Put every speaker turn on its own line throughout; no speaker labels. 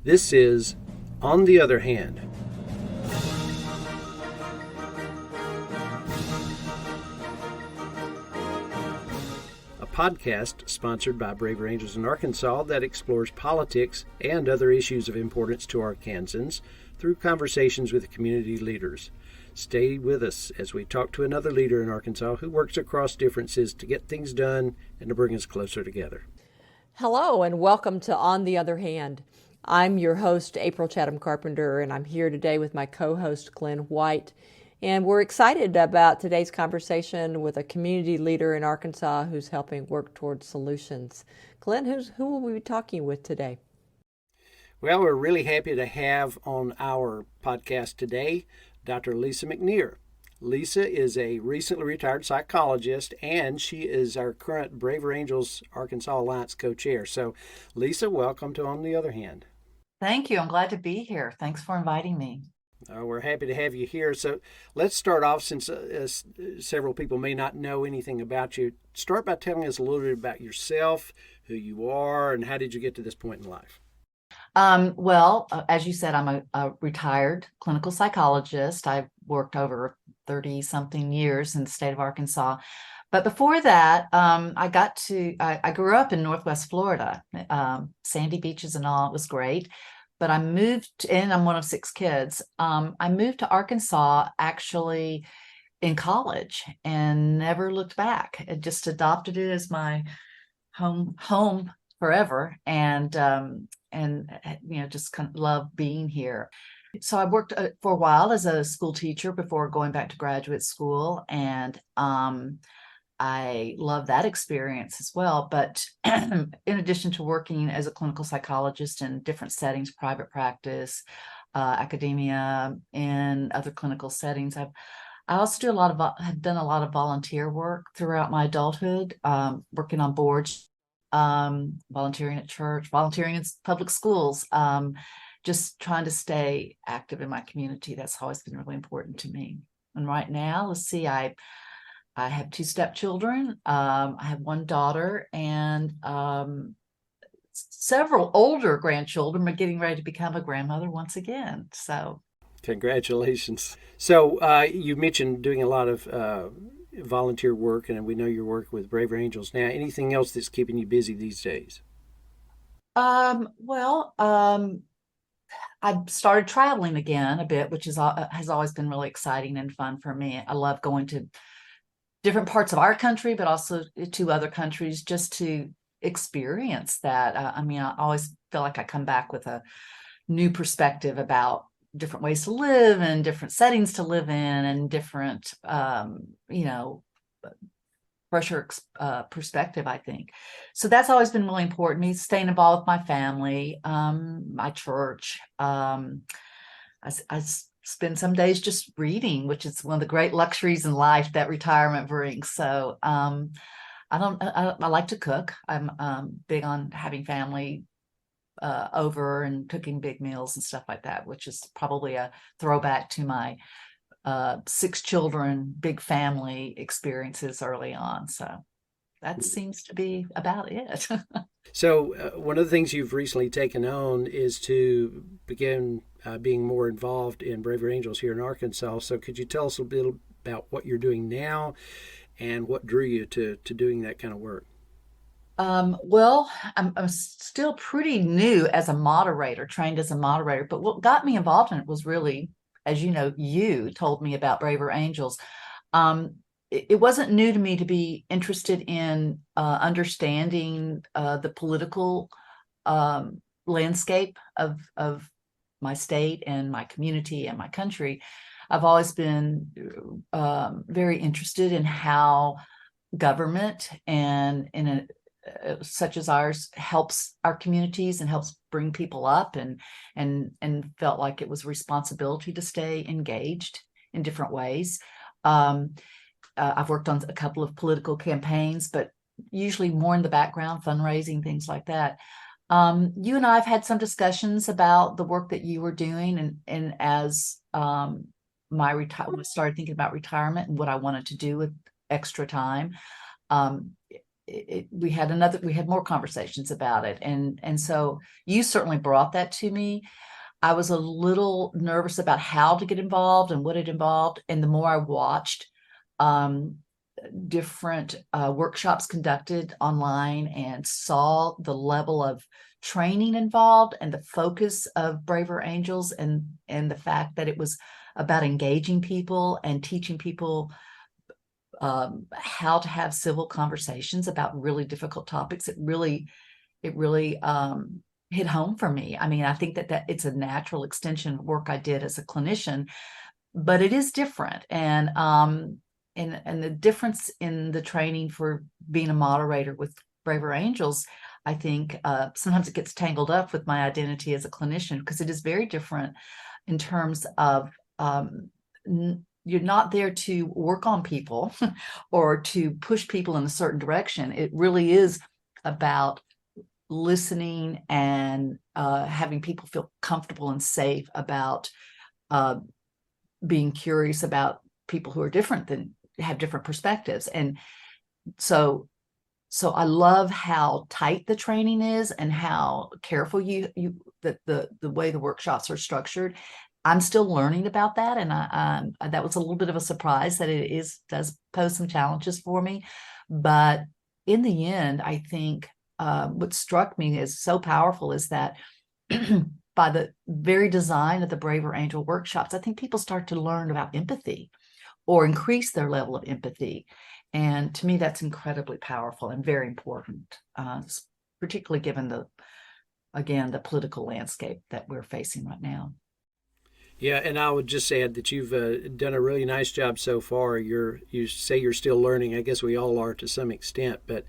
This is On the Other Hand, a podcast sponsored by Braver Angels in Arkansas that explores politics and other issues of importance to Arkansans through conversations with community leaders. Stay with us as we talk to another leader in Arkansas who works across differences to get things done and to bring us closer together.
Hello, and welcome to On the Other Hand. I'm your host, April Chatham Carpenter, and I'm here today with my co-host, Glenn White. And we're excited about today's conversation with a community leader in Arkansas who's helping work towards solutions. Glenn, who will we be talking with today?
Well, we're really happy to have on our podcast today Dr. Lisa McNeir. Lisa is a recently retired psychologist, and she is our current Braver Angels Arkansas Alliance co-chair. So, Lisa, welcome to On the Other Hand.
Thank you. I'm glad to be here. Thanks for inviting me.
We're happy to have you here. So let's start off, since several people may not know anything about you. Start by telling us a little bit about yourself, who you are, and how did you get to this point in life?
As you said, I'm a retired clinical psychologist. I've worked over 30-something years in the state of Arkansas. But before that, I grew up in Northwest Florida, sandy beaches and all. It was great. But I'm one of 6 kids. I moved to Arkansas actually in college and never looked back. I just adopted it as my home forever, and just kind of love being here. So I worked for a while as a school teacher before going back to graduate school, and I love that experience as well. But in addition to working as a clinical psychologist in different settings, private practice, academia, and other clinical settings, I also have done a lot of volunteer work throughout my adulthood, working on boards, volunteering at church, volunteering in public schools, just trying to stay active in my community. That's always been really important to me. And right now, let's see, I have 2 stepchildren. I have 1 daughter, and several older grandchildren are getting ready to become a grandmother once again. So,
Congratulations. So you mentioned doing a lot of volunteer work, and we know your work with Braver Angels now. Anything else that's keeping you busy these days?
I started traveling again a bit, which has always been really exciting and fun for me. I love going to different parts of our country, but also to other countries, just to experience that. I always feel like I come back with a new perspective about different ways to live and different settings to live in, and different, fresher perspective, I think. So that's always been really important to me, staying involved with my family, my church. I spend some days just reading, which is one of the great luxuries in life that retirement brings. So I like to cook. I'm big on having family over and cooking big meals and stuff like that, which is probably a throwback to my 6 children, big family experiences early on. So that seems to be about it.
So one of the things you've recently taken on is to begin being more involved in Braver Angels here in Arkansas. So could you tell us a bit about what you're doing now and what drew you to doing that kind of work?
I'm still pretty new as a moderator, trained as a moderator, but what got me involved in it was really, as you know, you told me about Braver Angels. It wasn't new to me to be interested in understanding the political landscape of my state and my community and my country. I've always been very interested in how government and such as ours helps our communities and helps bring people up, and felt like it was a responsibility to stay engaged in different ways. I've worked on a couple of political campaigns, but usually more in the background, fundraising, things like that. You and I have had some discussions about the work that you were doing, and as when I started thinking about retirement and what I wanted to do with extra time, we had more conversations about it. And so you certainly brought that to me. I was a little nervous about how to get involved and what it involved. And the more I watched different workshops conducted online and saw the level of training involved and the focus of Braver Angels, and the fact that it was about engaging people and teaching people how to have civil conversations about really difficult topics, it really hit home for me. I mean, I think that it's a natural extension of work I did as a clinician, but it is different. And the difference in the training for being a moderator with Braver Angels, I think sometimes it gets tangled up with my identity as a clinician, because it is very different in terms of you're not there to work on people or to push people in a certain direction. It really is about listening and having people feel comfortable and safe about being curious about people who are different, than have different perspectives. And so I love how tight the training is and how careful that the way the workshops are structured. I'm still learning about that, and that was a little bit of a surprise that it does pose some challenges for me. But in the end, I think what struck me as so powerful is that by the very design of the Braver Angel workshops, I think people start to learn about empathy or increase their level of empathy. And to me, that's incredibly powerful and very important, particularly given the political landscape that we're facing right now.
Yeah, and I would just add that you've done a really nice job so far. You say you're still learning. I guess we all are to some extent, but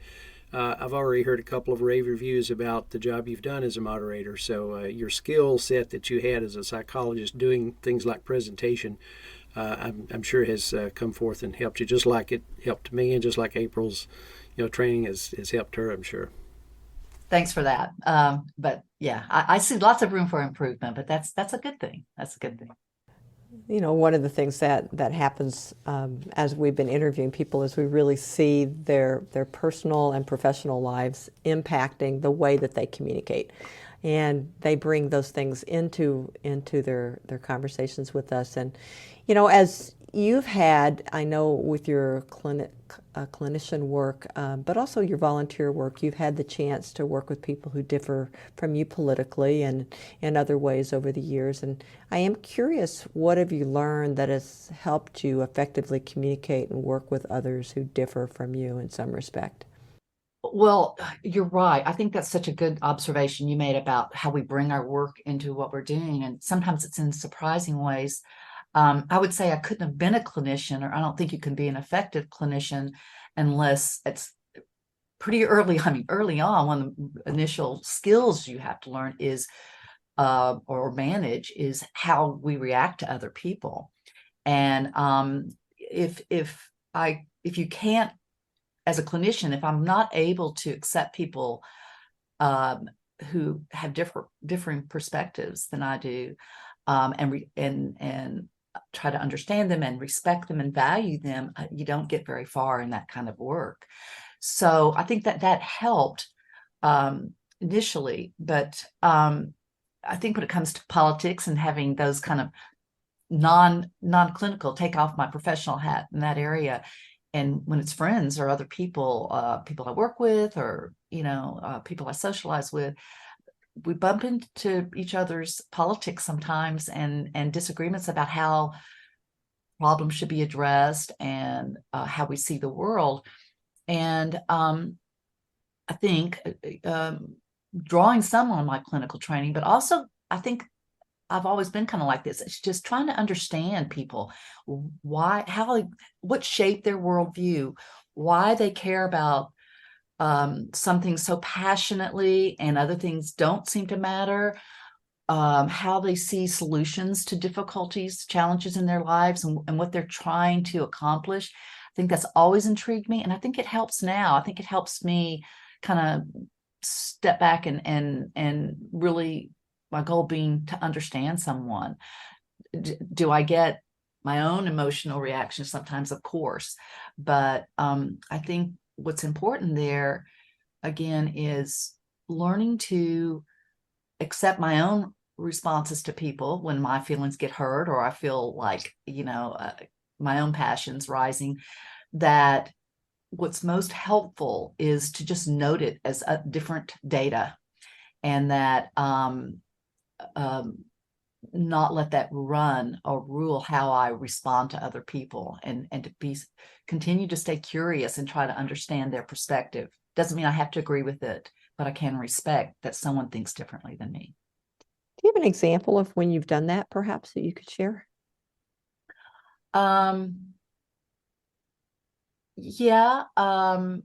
I've already heard a couple of rave reviews about the job you've done as a moderator. So your skill set that you had as a psychologist doing things like presentation, I'm sure has come forth and helped you, just like it helped me, and just like April's training has helped her, I'm sure.
Thanks for that. But yeah, I see lots of room for improvement, but that's a good thing. That's a good thing.
One of the things that happens as we've been interviewing people is we really see their personal and professional lives impacting the way that they communicate. And they bring those things into their conversations with us. And, as you've had, I know with your clinician work, but also your volunteer work, you've had the chance to work with people who differ from you politically and in other ways over the years. And I am curious, what have you learned that has helped you effectively communicate and work with others who differ from you in some respect?
Well, you're right. I think that's such a good observation you made about how we bring our work into what we're doing. And sometimes it's in surprising ways. I would say I couldn't have been a clinician, or I don't think you can be an effective clinician unless it's pretty early. I mean, early on, one of the initial skills you have to learn is, or manage, is how we react to other people. And if you can't, as a clinician, if I'm not able to accept people who have differing perspectives than I do, and try to understand them and respect them and value them, you don't get very far in that kind of work. So I think that helped initially, but I think when it comes to politics and having those kind of non-clinical, take off my professional hat in that area, and when it's friends or other people, people I work with, or people I socialize with, we bump into each other's politics sometimes, and disagreements about how problems should be addressed and how we see the world. And I think drawing some on my clinical training, but also I think I've always been kind of like this. It's just trying to understand people, what shaped their worldview, why they care about something so passionately and other things don't seem to matter, how they see solutions to difficulties, challenges in their lives, and what they're trying to accomplish. I think that's always intrigued me, and I think it helps now. I think it helps me kind of step back and really, my goal being to understand someone. Do I get my own emotional reactions sometimes? Of course, but I think what's important there, again, is learning to accept my own responses to people when my feelings get hurt or I feel like, my own passions rising, that what's most helpful is to just note it as a different data, and that not let that run or rule how I respond to other people, and to continue to stay curious and try to understand their perspective. Doesn't mean I have to agree with it, but I can respect that someone thinks differently than me.
Do you have an example of when you've done that, perhaps, that you could share?
Yeah. I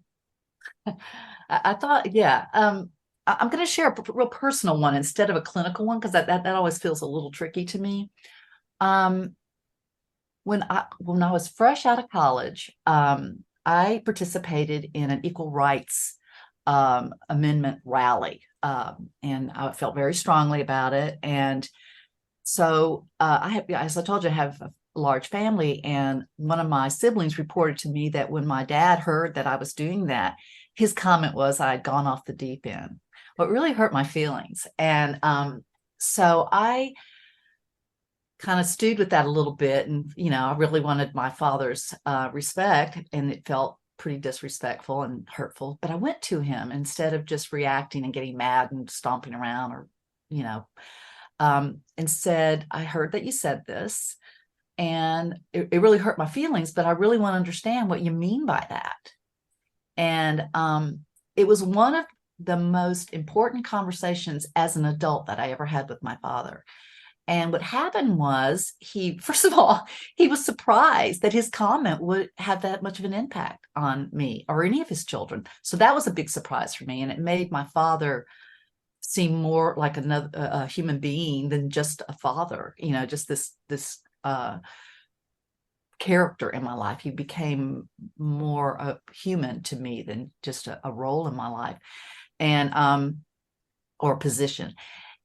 thought, yeah. I'm going to share a real personal one instead of a clinical one, because that always feels a little tricky to me. When I was fresh out of college, I participated in an equal rights amendment rally, and I felt very strongly about it. And so I have, as I told you, I have a large family, and one of my siblings reported to me that when my dad heard that I was doing that, his comment was I had gone off the deep end. Well, it really hurt my feelings. And so I kind of stewed with that a little bit. And, I really wanted my father's respect, and it felt pretty disrespectful and hurtful. But I went to him instead of just reacting and getting mad and stomping around, or, and said, I heard that you said this, and it really hurt my feelings, but I really want to understand what you mean by that. And it was one of the most important conversations as an adult that I ever had with my father. And what happened was, first of all, he was surprised that his comment would have that much of an impact on me or any of his children. So that was a big surprise for me. And it made my father seem more like a human being than just a father, just this character in my life. He became more a human to me than just a role in my life, and or position.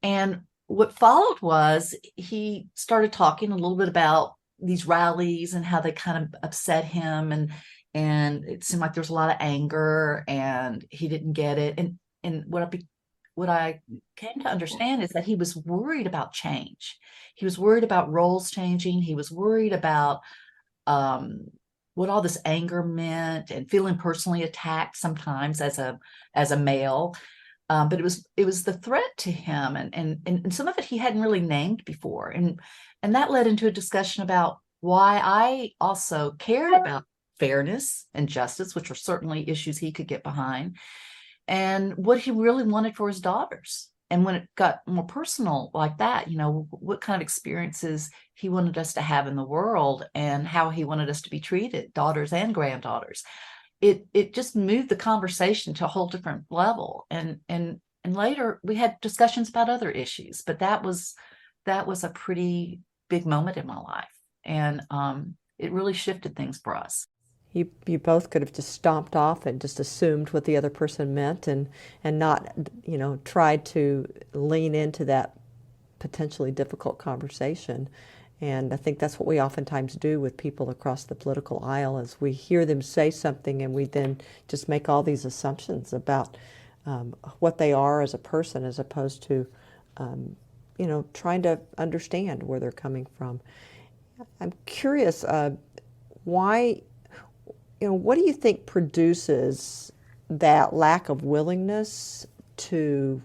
And what followed was he started talking a little bit about these rallies and how they kind of upset him, and it seemed like there was a lot of anger, and he didn't get it. And what I came to understand is that he was worried about change. He was worried about roles changing. He was worried about what all this anger meant, and feeling personally attacked sometimes as a male. But it was the threat to him, and some of it he hadn't really named before, and that led into a discussion about why I also cared about fairness and justice, which are certainly issues he could get behind, and what he really wanted for his daughters. And when it got more personal like that, what kind of experiences he wanted us to have in the world, and how he wanted us to be treated, daughters and granddaughters. It just moved the conversation to a whole different level. And later we had discussions about other issues, but that was a pretty big moment in my life. And it really shifted things for us.
You both could have just stomped off and just assumed what the other person meant, and not, tried to lean into that potentially difficult conversation. And I think that's what we oftentimes do with people across the political aisle, is we hear them say something and we then just make all these assumptions about what they are as a person, as opposed to, trying to understand where they're coming from. I'm curious, why, what do you think produces that lack of willingness to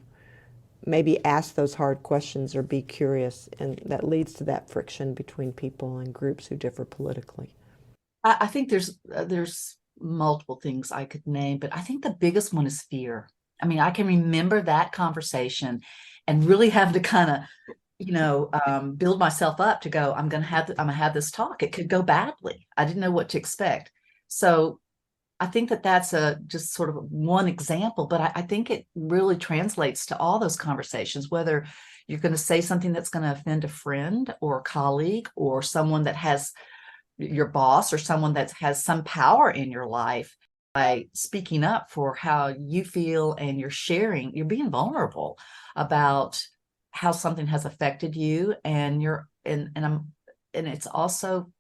maybe ask those hard questions or be curious, and that leads to that friction between people and groups who differ politically?
I think there's multiple things I could name, but I think the biggest one is fear. I mean, I can remember that conversation and really have to kind of, build myself up to go, I'm going to have this talk. It could go badly. I didn't know what to expect. So I think that's just sort of one example, but I think it really translates to all those conversations, whether you're going to say something that's going to offend a friend or a colleague, or someone that has your boss, or someone that has some power in your life. By speaking up for how you feel, and you're being vulnerable about how something has affected you, and it's also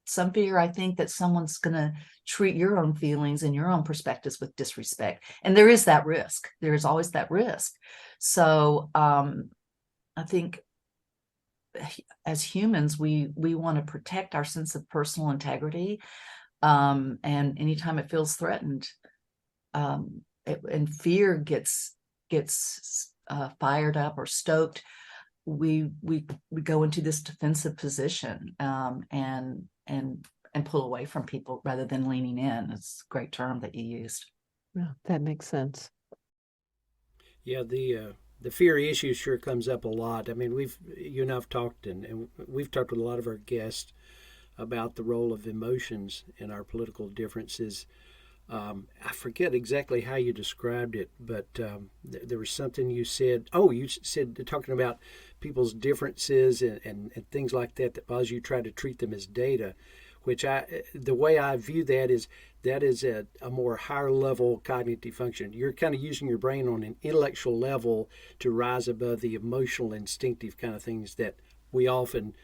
some fear, I think, that someone's going to treat your own feelings and your own perspectives with disrespect. And there is that risk. There is always that risk. So I think as humans, we want to protect our sense of personal integrity. And anytime it feels threatened, and fear gets fired up or stoked, we go into this defensive position, and pull away from people rather than leaning in. It's a great term that you used.
Yeah, that makes sense.
Yeah, the fear issue sure comes up a lot. I mean, you and I've talked, and we've talked with a lot of our guests about the role of emotions in our political differences. I forget exactly how you described it, but there was something you said. Oh, you said, talking about people's differences and things like that, that as you try to treat them as data, which the way I view that is a more higher level cognitive function. You're kind of using your brain on an intellectual level to rise above the emotional, instinctive kind of things that we often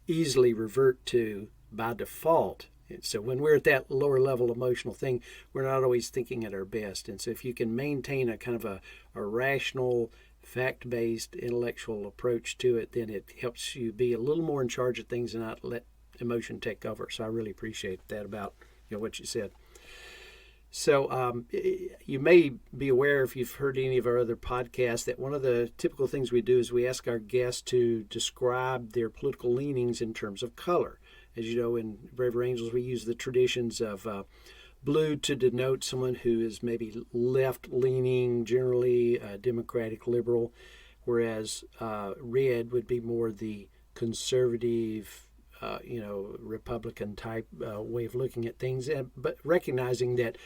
easily revert to by default. So when we're at that lower level emotional thing, we're not always thinking at our best. And so if you can maintain a kind of a rational, fact-based, intellectual approach to it, then it helps you be a little more in charge of things and not let emotion take over. So I really appreciate that about what you said. So you may be aware, if you've heard any of our other podcasts, that one of the typical things we do is we ask our guests to describe their political leanings in terms of color. As you know, in Braver Angels, we use the traditions of blue to denote someone who is maybe left-leaning, generally Democratic liberal, whereas red would be more the conservative, Republican type way of looking at things, but recognizing that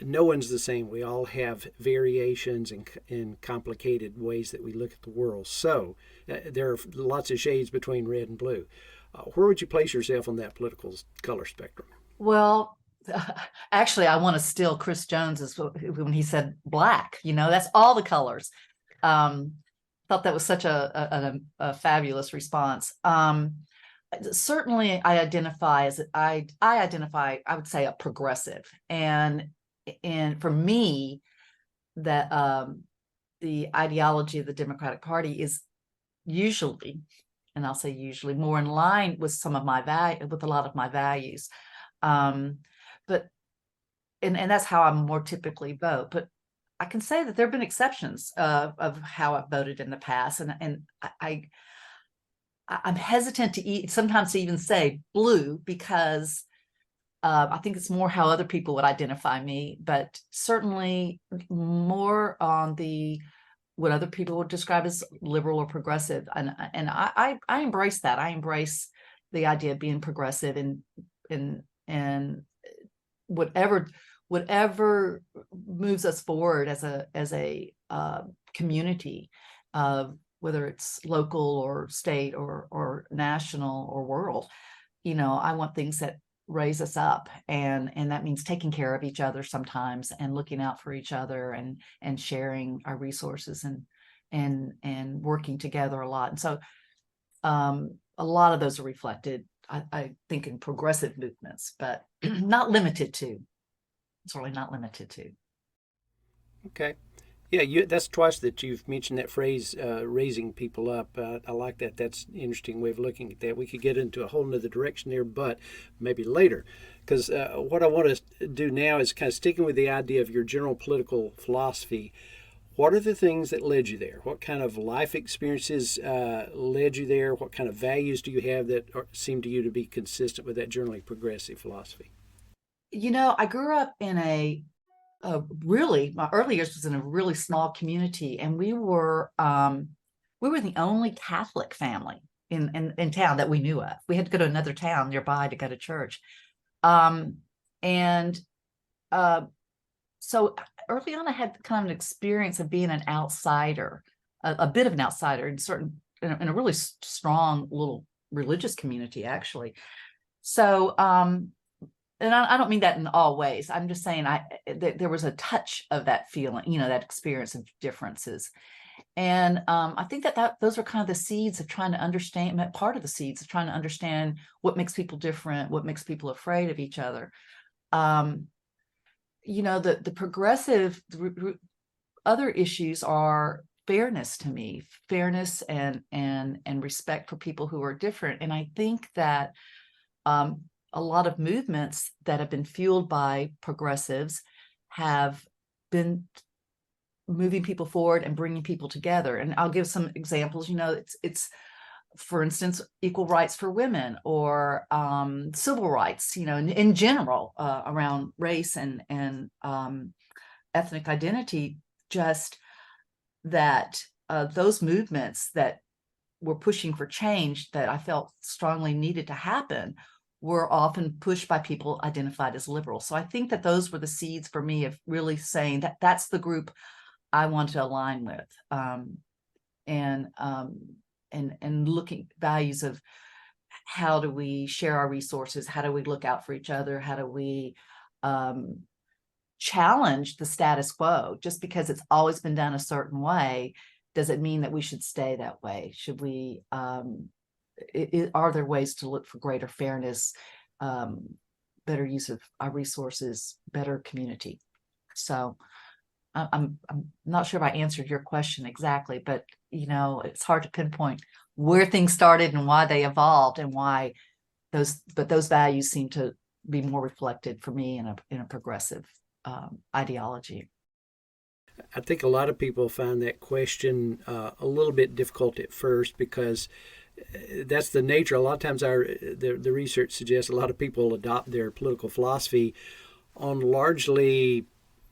no one's the same. We all have variations in complicated ways that we look at the world. So there are lots of shades between red and blue. Where would you place yourself on that political color spectrum?
Well, actually, I want to steal Chris Jones's when he said black. That's all the colors. Thought that was such a fabulous response. Certainly, I identify, I would say, a progressive, and for me, that the ideology of the Democratic Party is usually, and I'll say usually, more in line with some of with a lot of my values. But that's how I more typically vote. But I can say that there have been exceptions of how I've voted in the past, and I'm hesitant to sometimes to even say blue, because I think it's more how other people would identify me, but certainly more on what other people would describe as liberal or progressive. And I embrace that. I embrace the idea of being progressive and whatever moves us forward as a community, whether it's local or state or national or world. I want things that raise us up, and that means taking care of each other sometimes, and looking out for each other, and sharing our resources, and working together a lot. And so a lot of those are reflected, I think, in progressive movements, but not limited to. Certainly not limited to.
Okay. Yeah, that's twice that you've mentioned that phrase, raising people up. I like that. That's an interesting way of looking at that. We could get into a whole nother direction there, but maybe later. Because what I want to do now is kind of sticking with the idea of your general political philosophy. What are the things that led you there? What kind of life experiences led you there? What kind of values do you have that seem to you to be consistent with that generally progressive philosophy?
I grew up in my early years was in a really small community, and we were the only Catholic family in town that we knew of. We had to go to another town nearby to go to church. So early on, I had kind of an experience of being an outsider, a bit of an outsider in a really strong little religious community, actually. So, and I don't mean that in all ways. I'm just saying there was a touch of that feeling, that experience of differences. And I think that those are kind of the seeds of trying to understand, part of the seeds of trying to understand what makes people different, what makes people afraid of each other. The progressive other issues are fairness to me, fairness and respect for people who are different. And I think that a lot of movements that have been fueled by progressives have been moving people forward and bringing people together. And I'll give some examples. It's for instance, equal rights for women, or civil rights, in general, around race and ethnic identity. Just that those movements that were pushing for change that I felt strongly needed to happen were often pushed by people identified as liberal. So I think that those were the seeds for me of really saying that that's the group I want to align with, and looking values of how do we share our resources, how do we look out for each other, how do we challenge the status quo. Just because it's always been done a certain way, does it mean that we should stay that way? Should we? Are there ways to look for greater fairness, better use of our resources, better community? So I'm not sure if I answered your question exactly, but it's hard to pinpoint where things started and why they evolved, and why those values seem to be more reflected for me in a progressive ideology.
I think a lot of people find that question a little bit difficult at first, because that's the nature. A lot of times the research suggests a lot of people adopt their political philosophy on largely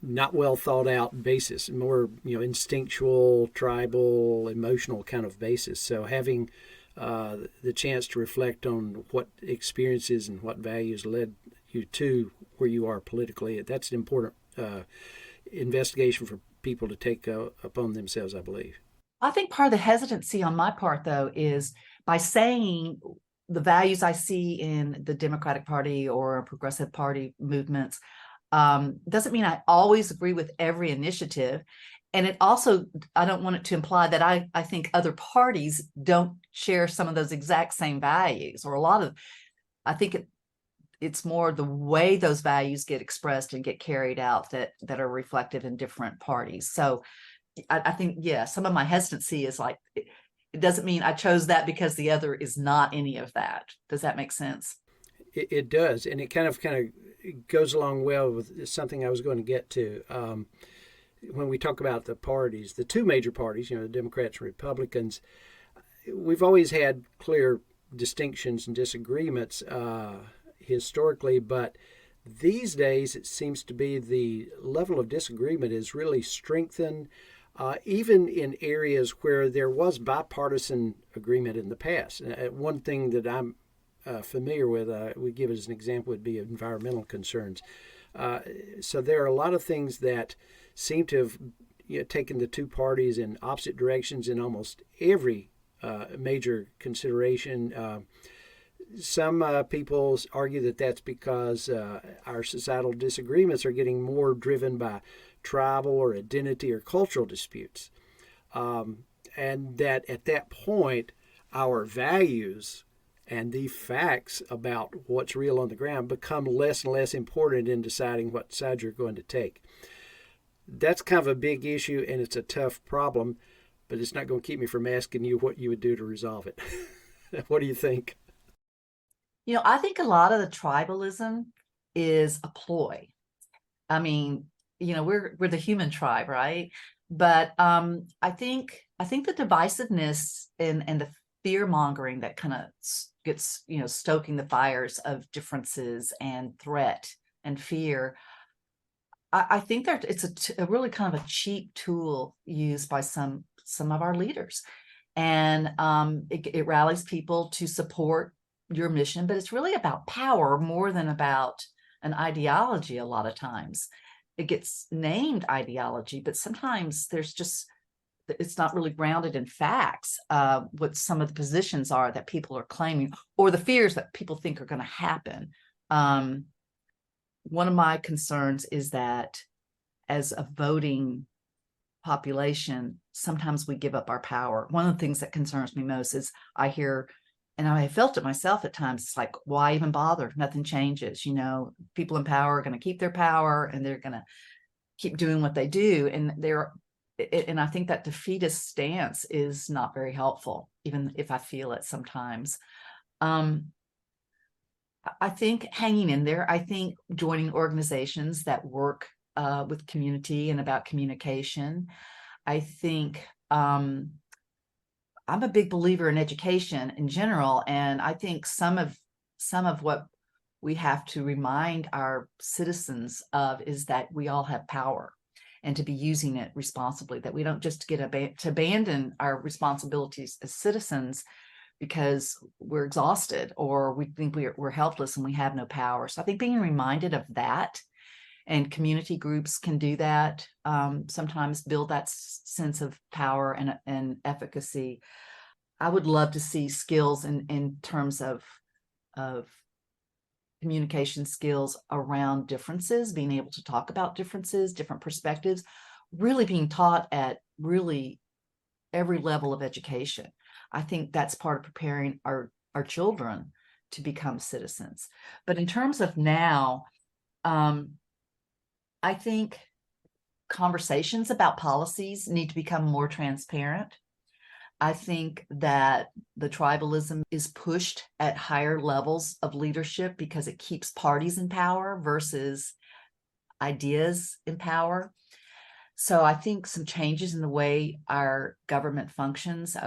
not well thought out basis, more instinctual, tribal, emotional kind of basis. So having the chance to reflect on what experiences and what values led you to where you are politically, that's an important investigation for people to take upon themselves, I believe.
I think part of the hesitancy on my part, though, is by saying the values I see in the Democratic Party or Progressive Party movements doesn't mean I always agree with every initiative. And it also, I don't want it to imply that I think other parties don't share some of those exact same values, or a lot of, I think it's more the way those values get expressed and get carried out that are reflected in different parties. So I think, yeah, some of my hesitancy is like, it doesn't mean I chose that because the other is not any of that. Does that make sense?
It does, and it kind of goes along well with something I was going to get to. When we talk about the parties, the two major parties, the Democrats and Republicans, we've always had clear distinctions and disagreements historically, but these days it seems to be the level of disagreement is really strengthened, even in areas where there was bipartisan agreement in the past. One thing that I'm familiar with, we give it as an example, would be environmental concerns. So there are a lot of things that seem to have taken the two parties in opposite directions in almost every major consideration. Some people argue that that's because our societal disagreements are getting more driven by tribal or identity or cultural disputes. And that at that point, our values and the facts about what's real on the ground become less and less important in deciding what side you're going to take. That's kind of a big issue, and it's a tough problem, but it's not going to keep me from asking you what you would do to resolve it. What do you think?
I think a lot of the tribalism is a ploy. I mean, we're the human tribe, right? But I think the divisiveness and the fear mongering that kind of gets stoking the fires of differences and threat and fear. I think that it's a really kind of a cheap tool used by some of our leaders, and it rallies people to support your mission, but it's really about power more than about an ideology. A lot of times it gets named ideology, but sometimes it's not really grounded in facts, what some of the positions are that people are claiming, or the fears that people think are going to happen. One of my concerns is that as a voting population, sometimes we give up our power. One of the things that concerns me most is I hear, and I have felt it myself at times, it's like, why even bother? Nothing changes. People in power are going to keep their power and they're going to keep doing what they do. And I think that defeatist stance is not very helpful, even if I feel it sometimes. I think hanging in there, I think joining organizations that work with community and about communication. I think I'm a big believer in education in general, and I think some of what we have to remind our citizens of is that we all have power, and to be using it responsibly, that we don't just to abandon our responsibilities as citizens because we're exhausted or we think we're helpless and we have no power. So I think being reminded of that, and community groups can do that, sometimes build that sense of power and efficacy. I would love to see skills in terms of communication skills around differences, being able to talk about differences, different perspectives, really being taught at really every level of education. I think that's part of preparing our children to become citizens. But in terms of now, I think conversations about policies need to become more transparent. I think that the tribalism is pushed at higher levels of leadership because it keeps parties in power versus ideas in power. So I think some changes in the way our government functions,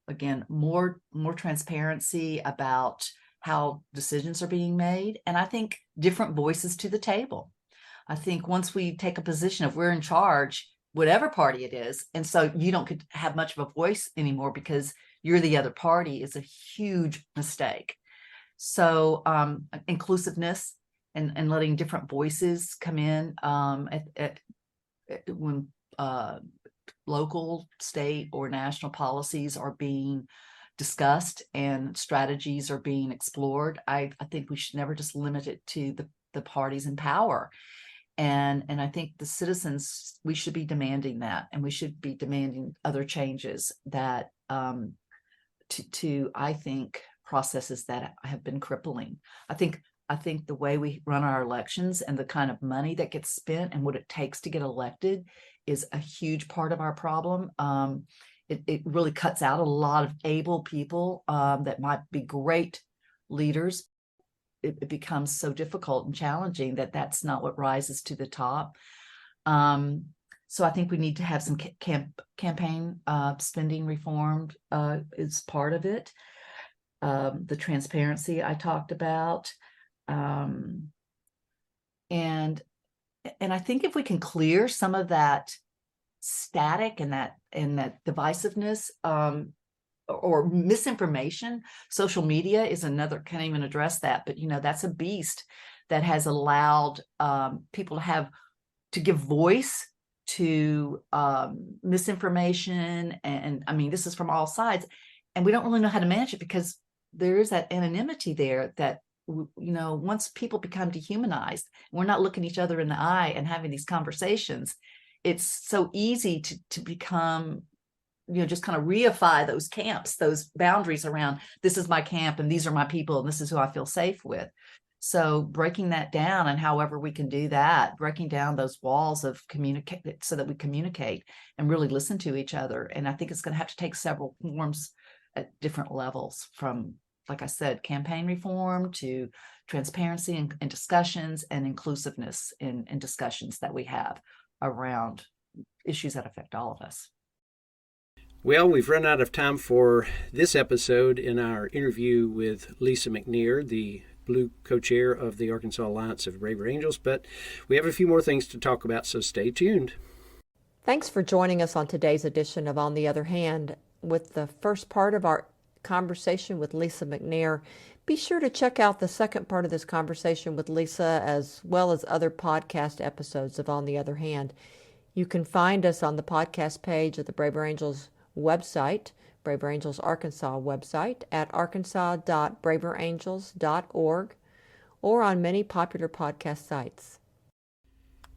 again, more transparency about how decisions are being made, and I think different voices to the table. I think once we take a position of we're in charge, whatever party it is, and so you don't have much of a voice anymore because you're the other party, is a huge mistake. So inclusiveness and letting different voices come in when local, state, or national policies are being discussed and strategies are being explored. I think we should never just limit it to the parties in power. And I think the citizens, we should be demanding that, and we should be demanding other changes that to I think processes that have been crippling. I think the way we run our elections and the kind of money that gets spent and what it takes to get elected is a huge part of our problem. It really cuts out a lot of able people that might be great leaders. It becomes so difficult and challenging that's not what rises to the top. So I think we need to have some campaign spending reformed is part of it. The transparency I talked about. And I think if we can clear some of that static and that divisiveness, or misinformation. Social media is another, can't even address that, but that's a beast that has allowed people to give voice to misinformation. And I mean, this is from all sides, and we don't really know how to manage it because there is that anonymity there that, once people become dehumanized, we're not looking each other in the eye and having these conversations, it's so easy to become just kind of reify those camps, those boundaries around this is my camp and these are my people and this is who I feel safe with. So breaking that down, and however we can do that, breaking down those walls of communicate so that we communicate and really listen to each other. And I think it's going to have to take several forms at different levels, from, like I said, campaign reform to transparency and discussions and inclusiveness in discussions that we have around issues that affect all of us.
Well, we've run out of time for this episode in our interview with Lisa McNeir, the Blue co-chair of the Arkansas Alliance of Braver Angels, but we have a few more things to talk about, so stay tuned.
Thanks for joining us on today's edition of On the Other Hand. With the first part of our conversation with Lisa McNeir, be sure to check out the second part of this conversation with Lisa, as well as other podcast episodes of On the Other Hand. You can find us on the podcast page of the Braver Angels website, Braver Angels Arkansas website, at arkansas.braverangels.org, or on many popular podcast sites.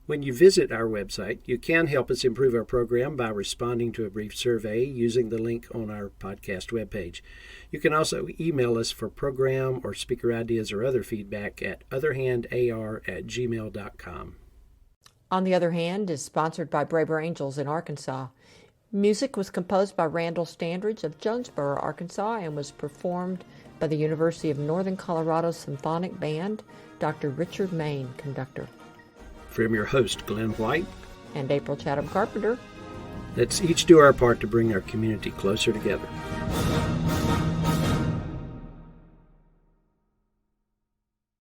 When you visit our website, you can help us improve our program by responding to a brief survey using the link on our podcast webpage. You can also email us for program or speaker ideas or other feedback at otherhandar@gmail.com.
On the Other Hand is sponsored by Braver Angels in Arkansas. Music was composed by Randall Standridge of Jonesboro, Arkansas, and was performed by the University of Northern Colorado Symphonic Band, Dr. Richard Main, conductor.
From your host, Glenn White,
and April Chatham Carpenter,
let's each do our part to bring our community closer together.